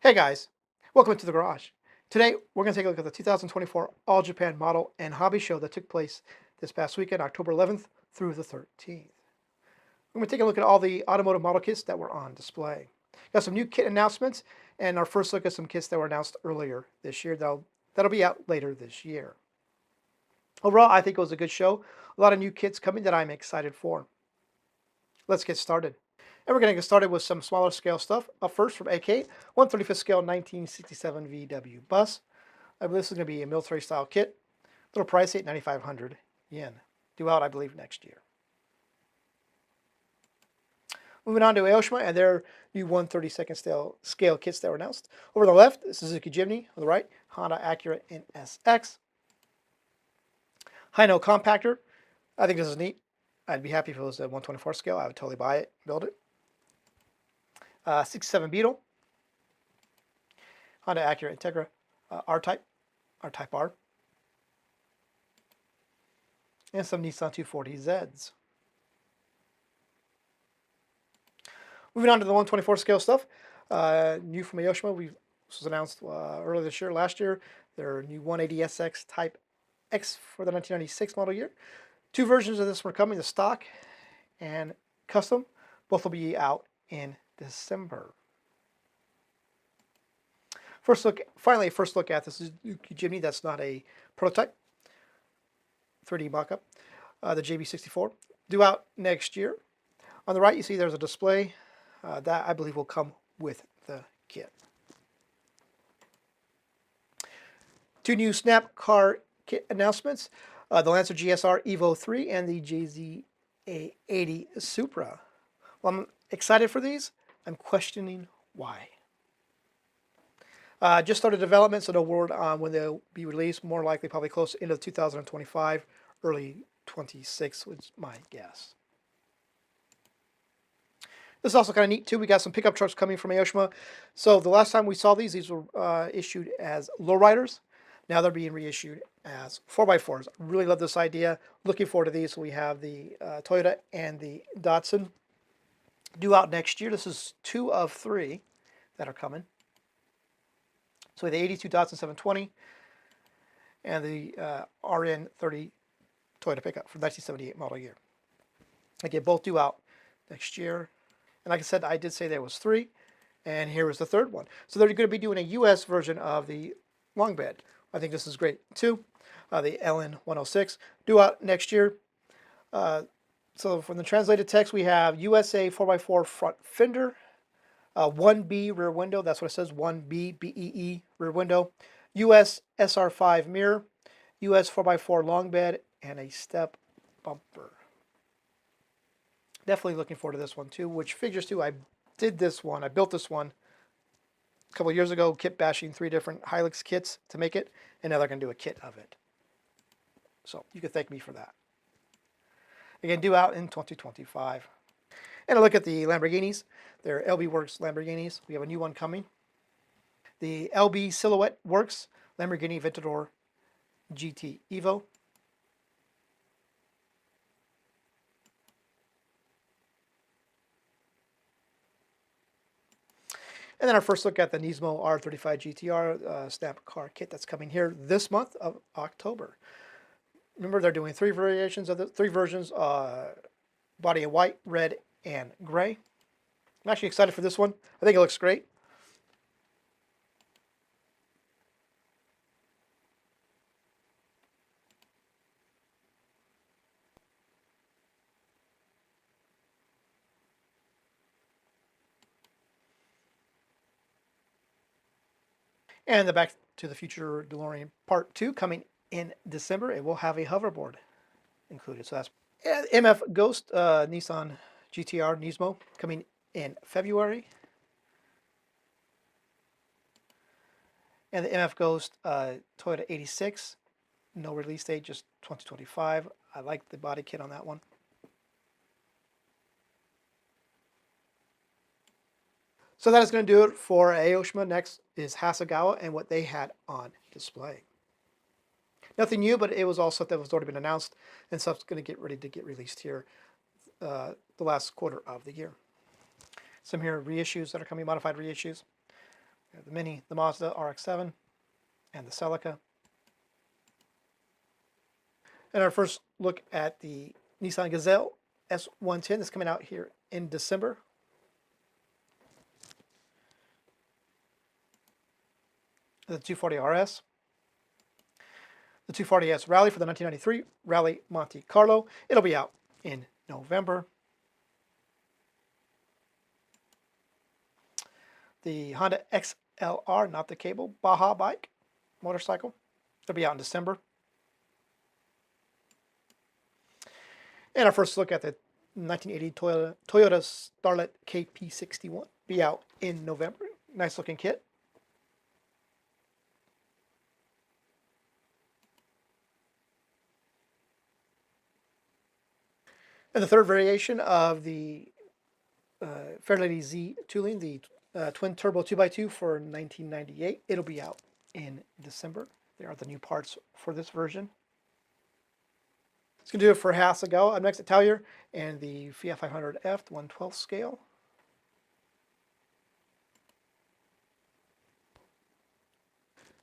Hey guys, welcome to the garage. Today we're going to take a look at the 2024 All Japan Model and Hobby Show that took place this past weekend, October 11th through the 13th. We're going to take a look at all the automotive model kits that were on display. Got some new kit announcements and our first look at some kits that were announced earlier this year. That'll be out later this year. Overall, I think it was a good show. A lot of new kits coming that I'm excited for. Let's get started. And we're going to get started with some smaller scale stuff. Up first from AK, 135th scale 1967 VW bus. I believe this is going to be a military style kit. A little pricey at 9,500 yen. Due out, I believe, next year. Moving on to Aoshima and their new 132nd scale kits that were announced. Over on the left, Suzuki Jimny. On the right, Honda Acura NSX. Hino Compactor. I think this is neat. I'd be happy if it was a 124 scale. I would totally buy it, build it. 67 Beetle. Honda Acura Integra R-Type. R-Type R. And some Nissan 240Zs. Moving on to the 124 scale stuff. New from Aoshima, this was announced earlier this year, last year. Their new 180SX Type X for the 1996 model year. Two versions of this were coming, the stock and custom. Both will be out in December. Finally, a first look at this Suzuki Jimny. That's not a prototype. 3D mock-up. The JB64, due out next year. On the right, you see there's a display that I believe will come with the kit. Two new Snap car kit announcements. The Lancer GSR Evo 3 and the JZA80 Supra. Well, I'm excited for these. I'm questioning why. Just started development, so no word on when they'll be released. More likely, probably close to end of 2025, early 26 was my guess. This is also kind of neat too. We got some pickup trucks coming from Aoshima. So the last time we saw these were issued as lowriders. Now they're being reissued as 4x4s. Really love this idea. Looking forward to these. So we have the Toyota and the Datsun due out next year. This is 2 of 3 that are coming. So the 82 Datsun 720 and the RN30 Toyota pickup from 1978 model year. Again, both due out next year. And like I said, I did say there was 3, and here was the third one. So they're going to be doing a U.S. version of the long bed. I think this is great too. The LN106 due out next year. So from the translated text, we have USA 4x4 front fender, 1B rear window. That's what it says, 1B BEE rear window. US SR5 mirror, US 4x4 long bed, and a step bumper. Definitely looking forward to this one too, which figures too. I built this one a couple of years ago, kit bashing 3 different Hilux kits to make it, and now they're going to do a kit of it. So you can thank me for that. Again, due out in 2025. And a look at the Lamborghinis. They're LB Works Lamborghinis. We have a new one coming. The LB Silhouette Works Lamborghini Aventador GT Evo. And then our first look at the Nismo R35 GTR Snap car kit that's coming here this month of October. Remember, they're doing 3 variations of the 3 versions, body in white, red, and gray. I'm actually excited for this one. I think it looks great. And the Back to the Future DeLorean Part 2 coming in December. It will have a hoverboard included. So that's MF Ghost Nissan GTR Nismo coming in February. And the MF Ghost Toyota 86, no release date, just 2025. I like the body kit on that one. So that is going to do it for Aoshima. Next is Hasegawa and what they had on display. Nothing new, but it was all stuff that was already been announced, and stuff's going to get ready to get released here the last quarter of the year. Some here reissues that are coming, modified reissues. We have the Mini, the Mazda RX-7, and the Celica. And our first look at the Nissan Gazelle S110 that's coming out here in December. The 240 RS. The 240S Rally for the 1993 Rally Monte Carlo. It'll be out in November. The Honda XLR, not the cable, Baja bike, motorcycle. It'll be out in December. And our first look at the 1980 Toyota Starlet KP61. Be out in November. Nice looking kit. And the third variation of the Fairlady Z tooling, the twin turbo 2x2 for 1998. It'll be out in December. There are the new parts for this version. It's going to do it for Hasegawa. I'm next at Tallier and the Fiat 500F, the 1/12 scale.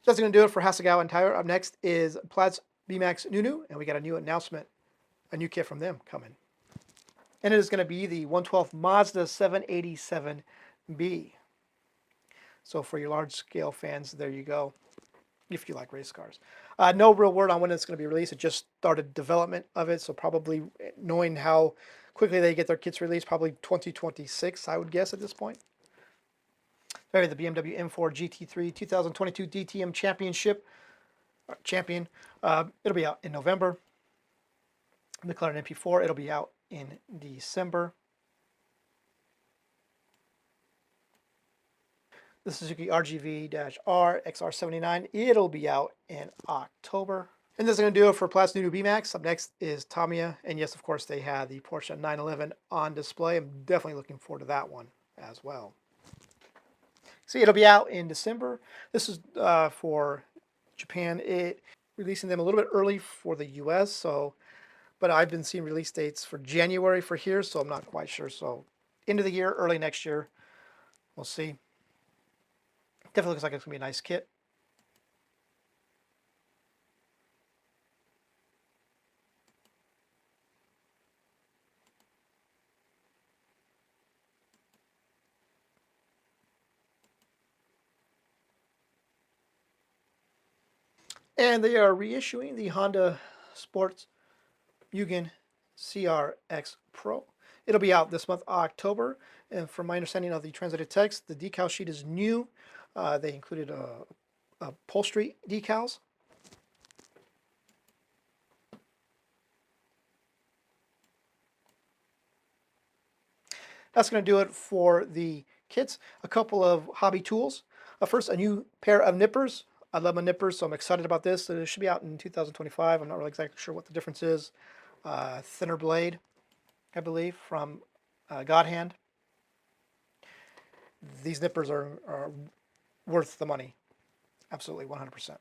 So that's going to do it for Hasegawa and Tallier. Up next is Plaid's B-Max Nunu, and we got a new announcement, a new kit from them coming. And it is going to be the 1/12 Mazda 787B. So for your large scale fans, there you go, if you like race cars. No real word on when it's going to be released. It just started development of it, so probably knowing how quickly they get their kits released, probably 2026, I would guess at this point. Maybe the BMW M4 GT3 2022 DTM Champion. It'll be out in November. The McLaren MP4, it'll be out in December. The Suzuki RGV-R XR79, it'll be out in October. And this is going to do it for Plaid's new B-Max. Up next is Tamiya, and yes, of course, they had the Porsche 911 on display. I'm definitely looking forward to that one as well. See, it'll be out in December. This is for Japan. Releasing them a little bit early for the US, but I've been seeing release dates for January for here, so I'm not quite sure. So end of the year, early next year, we'll see. Definitely looks like it's going to be a nice kit. And they are reissuing the Honda Sports Mugen CRX Pro. It'll be out this month, October. And from my understanding of the translated text, the decal sheet is new. They included upholstery decals. That's going to do it for the kits. A couple of hobby tools. First, a new pair of nippers. I love my nippers, so I'm excited about this. It should be out in 2025. I'm not really exactly sure what the difference is. Thinner blade, I believe, from God Hand. These nippers are worth the money. Absolutely, 100%.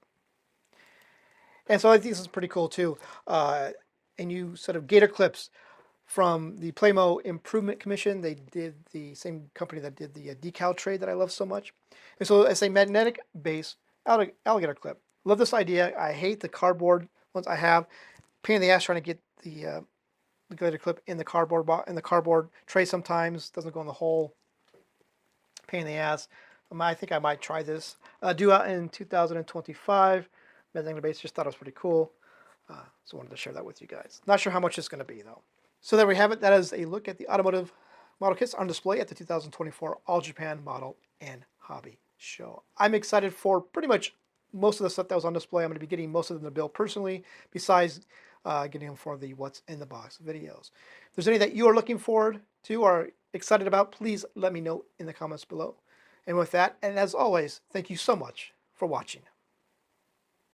And so I think this is pretty cool too. A new set of gator clips from the Playmo Improvement Commission. They did the same company that did the decal tray that I love so much. And so it's a magnetic base alligator clip. Love this idea. I hate the cardboard ones I have. Pain in the ass trying to get the gator clip in the cardboard tray sometimes. Doesn't go in the hole. Pain in the ass. I think I might try this. Due out in 2025. Magnetic base, just thought it was pretty cool. So wanted to share that with you guys. Not sure how much it's going to be though. So there we have it. That is a look at the automotive model kits on display at the 2024 All Japan Model and Hobby Show. I'm excited for pretty much most of the stuff that was on display. I'm going to be getting most of them to build personally, besides getting them for the What's in the Box videos. If there's any that you are looking forward to or excited about, please let me know in the comments below. And with that, and as always, thank you so much for watching.